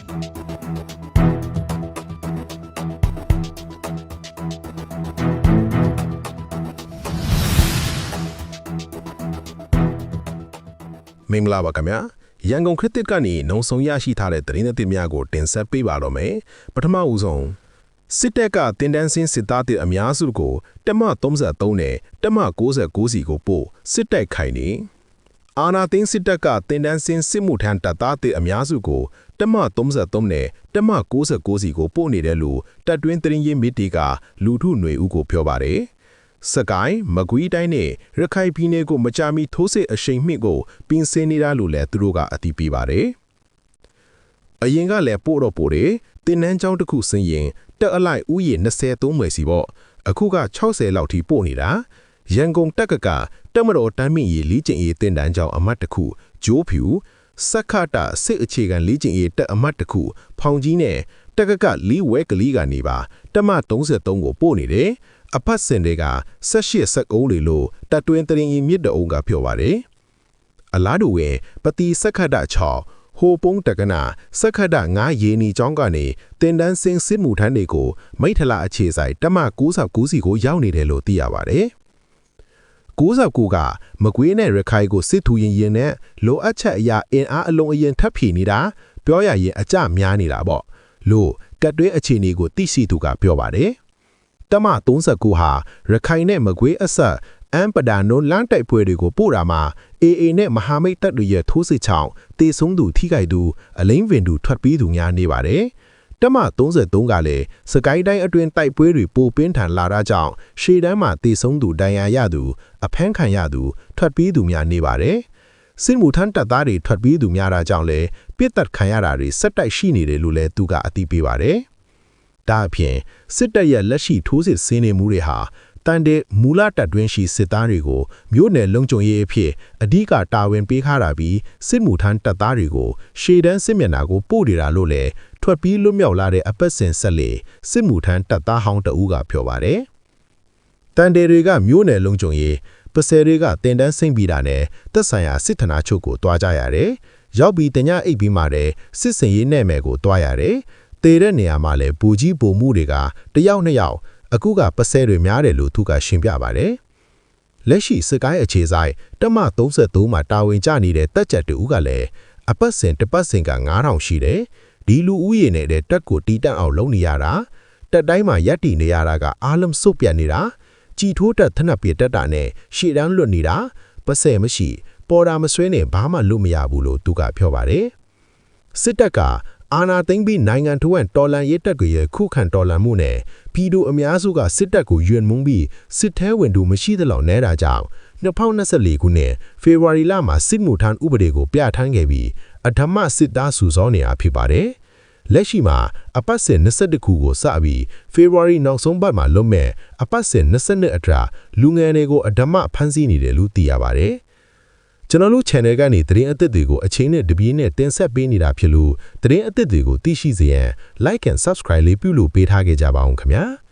မင်္ဂလာပါခင်ဗျာရန်ကုန်ခရစ်တစ်ကနေနောက်ဆုံးရရှိထားတဲ့သတင်းသစ်များကိုတင်ဆက်ပေးပါတော့မယ်ပထမဦးဆုံးစစ်တပ်ကတင်တန်းစင်းစစ်သားတွေအများစုကိုတက်မ33နဲ့တက်မ69စီကိုပို့စစ်တပ်ခိုင်နေအာနာသိန်းစစ်တပ်ကတင်တန်းစင်းစစ်မှုထမ်းတပ်သားတွေအများစုကိုတက်မ33နဲ့တက်မ69စီကိုပို့နေတယ်လို့တပ်တွင်းသတင်းရင်းမီဒီကလူထုຫນွေဦးကိုပြောပါတယ်စကိုင်းမကွီးတိုင်းနဲ့ရခိုင်ပြည်နယ်ကိုမကြာမီထိုးစစ်အရှိန်မြင့်ကိုပင်စင်နေတာလို့လည်းသူတို့ကအသိပေးပါတယ်။အရင်ကလည်းပို့တော့ပို့တယ်တင်နန်းကျောင်းတစ်ခုဆင်းရင်တက်အလိုက်ဥယျာဉ်23mwelစီပေါ့အခုက60လောက်ထိပို့နေတာရန်ကုန်တက်ကတက်မတော်တမ်းမြင့်ရီလီကျင်ရီတင်တန်းကျောင်းအမတ်တစ်ခုဂျိုးဖြူစက္ခတာစစ်အခြေခံလီကျင်ရီတက်အမတ်တစ်ခုဖောင်ကြီးနဲ့တက်ကလီဝဲကလီကနေပါတက်မ33ကိုပို့နေတယ်အဖတ်စင်တွေက18စက်ကုန်းတွေလို့တပ်တွင်းတရင်မြစ်တအုံးကပြောပါတယ်အလားတူပဲပတိစက္ခတာ6ဟိုပုံးတကနာစက္ခတာ9ရေနီကျောင်းကနေတင်တန်းစင်းစစ်မှုထမ်းတွေကိုမိထလာအခြေဆိုင်တမ69စီကိုရောက်နေတယ်လို့သိရပါတယ်69ကမကွေးနဲ့ရခိုင်ကိုစစ်ထူရင်နဲ့လိုအပ်ချက်အရာအင်အားအလုံးအရင်ထပ်ဖြည့်နေတာပြောရရင်အကြများနေတာပေါ့လို့တပ်တွင်းအခြေအနေကိုသိရှိသူကပြောပါတယ်တမ39ဟာရခိုင်နဲ့မကွေးအဆက်အမ်ပဒါနိုလမ်းတိုက်ပွဲတွေကိုပို့တာမှာ AA နဲ့မဟာမိတ်တပ်တွေရဲ့ထိုးစစ်ချောင်းတေဆုံးသူထိခိုက်သူအလိမ့်ဝင်သူထွက်ပြေးသူများနေပါတယ်။တမ33ကလည်းစကိုင်းတိုင်းအတွင်းတိုက်ပွဲတွေပိုပင်းထန်လာတာကြောင့်ရှေ့တန်းမှာတေဆုံးသူဒဏ်ရာရသူအဖမ်းခံရသူထွက်ပြေးသူများနေပါတယ်။စစ်မှုထမ်းတပ်သားတွေထွက်ပြေးသူများတာကြောင့်လည်းပြစ်တက်ခံရတာတွေဆက်တိုက်ရှိနေတယ်လို့လည်းသူကအသိပေးပါတယ်။ဒါအပြင်စစ်တပ်ရဲ့လက်ရှိထိုးစစ်ဆင်းနေမှုတွေဟာတန်တဲ့မူလတပ်တွင်းရှိစစ်သားတွေကိုမြို့နယ်လုံခြုံရေးအဖြစ်အဓိကတာဝန်ပေးခါတာပြီးစစ်မှုထမ်းတပ်သားတွေကိုရှေ့တန်းစစ်မျက်နှာကိုပို့နေတာလို့လည်းထွက်ပြီးလွတ်မြောက်လာတဲ့အပတ်စဉ်ဆက်လေစစ်မှုထမ်းတပ်သားဟောင်းတဦးကပြောပါတယ်။တန်တဲ့တွေကမြို့နယ်လုံခြုံရေးပစယ်တွေကတင်တန်းစိမ့်ပြီးတာနဲ့သက်ဆိုင်ရာစစ်ဌာနချုပ်ကိုတွားကြရတယ်။ရောက်ပြီးတညအိပ်ပြီးမှလည်းစစ်စင်ရေးနယ်မယ်ကိုတွားရတယ်။တေတဲ့နေရာမှာလည်းဘူကြီးပုံမှုတွေကတယောက်နှစ်ယောက်အခုကပစဲတွေများတယ်လို့သူကရှင်းပြပါတယ်။လက်ရှိစစ်ကိုင်းအခြေဆိုင်တမ33မှာတာဝန်ကျနေတဲ့တက်ချက်တူကလည်းအပတ်စဉ်တစ်ပတ်စဉ်က9000ရှိတယ်။ဒီလူဦးရေနဲ့တက်ကိုတီးတက်အောင်လုပ်နေရတာတက်တိုင်းမှာရက်တီနေရတာကအားလုံးစုပ်ပြတ်နေတာကြည်ထိုးတက်ထနပ်ပြတက်တာနဲ့ရှေ့တန်းလွတ်နေတာပစဲမရှိပေါ်တာမဆွဲနဲ့ဘာမှလွတ်မရဘူးလို့သူကပြောပါတယ်။စစ်တပ်ကအာနာသိမ့်ပြီးနိုင်ငံထဝန့်တော်လန်ရေးတပ်တွေရဲ့ခုခံတော်လှန်မှုနဲ့ပြည်သူအများစုကစစ်တပ်ကိုယွန်းမုံပြီးစစ်ထဲဝင်သူမရှိသလောက်နဲတာကြောင့်2024ခုနှစ်ဖေဖော်ဝါရီလမှာစစ်မှုထမ်းဥပဒေကိုပြဋ္ဌာန်းခဲ့ပြီးအဓမ္မစစ်သားစုဆောင်းနေတာဖြစ်ပါတယ်။လက်ရှိမှာအပတ်စဉ်22ခုကိုစပြီးဖေဖော်ဝါရီနောက်ဆုံးပတ်မှာလွတ်မဲ့အပတ်စဉ်22အထက်လူငယ်တွေကိုအဓမ္မဖမ်းဆီးနေတယ်လို့သိရပါတယ်။ကျွန်တော်တို့ channel ကနေသတင်းအသစ်တွေကိုအချိန်နဲ့တပြေးနဲ့တင်ဆက်ပေးနေတာဖြစ်လို့သတင်းအသစ်တွေကိုသိရှိစေရန် like and subscribe လေးပြုလုပ်ပေးထားခဲ့ကြပါအောင်ခင်ဗျာ။